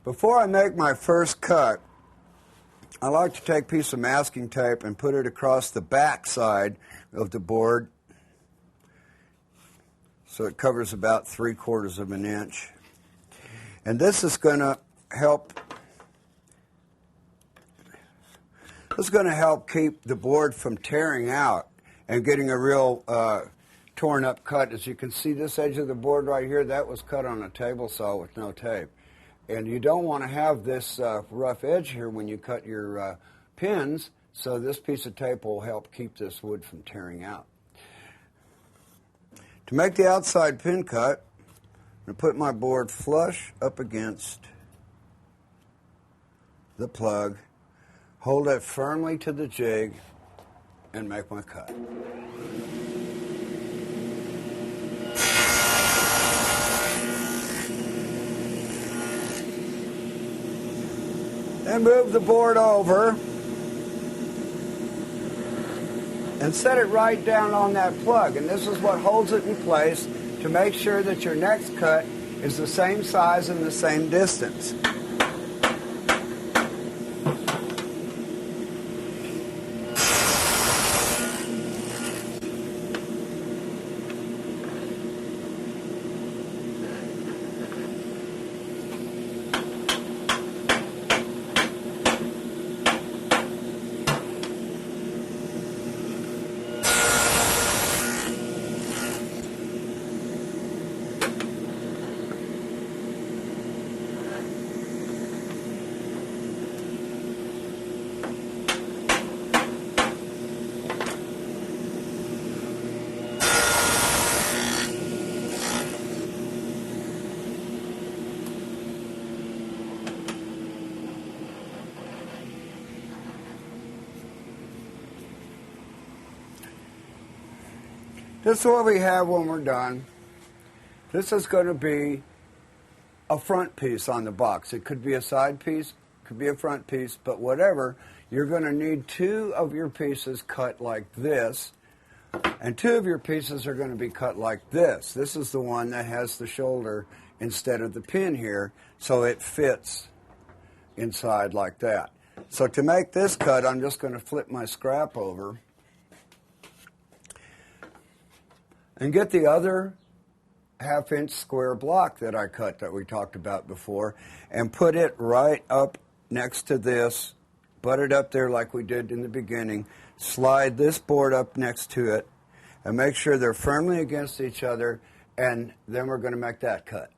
Before I make my first cut, I like to take a piece of masking tape and put it across the back side of the board so it covers about 3/4 of an inch. And this is going to help keep the board from tearing out and getting a real torn up cut. As you can see, this edge of the board right here, that was cut on a table saw with no tape. And you don't want to have this rough edge here when you cut your pins, so this piece of tape will help keep this wood from tearing out. To make the outside pin cut, I'm going to put my board flush up against the plug, hold it firmly to the jig, and make my cut. Then move the board over and set it right down on that plug. And this is what holds it in place to make sure that your next cut is the same size and the same distance. This is what we have when we're done. This is going to be a front piece on the box. It could be a side piece, could be a front piece, but whatever, you're going to need 2 of your pieces cut like this, and 2 of your pieces are going to be cut like this. This is the one that has the shoulder instead of the pin here, so it fits inside like that. So to make this cut, I'm just going to flip my scrap over and get the other 1/2-inch square block that I cut that we talked about before and put it right up next to this, butt it up there like we did in the beginning, slide this board up next to it, and make sure they're firmly against each other, and then we're going to make that cut.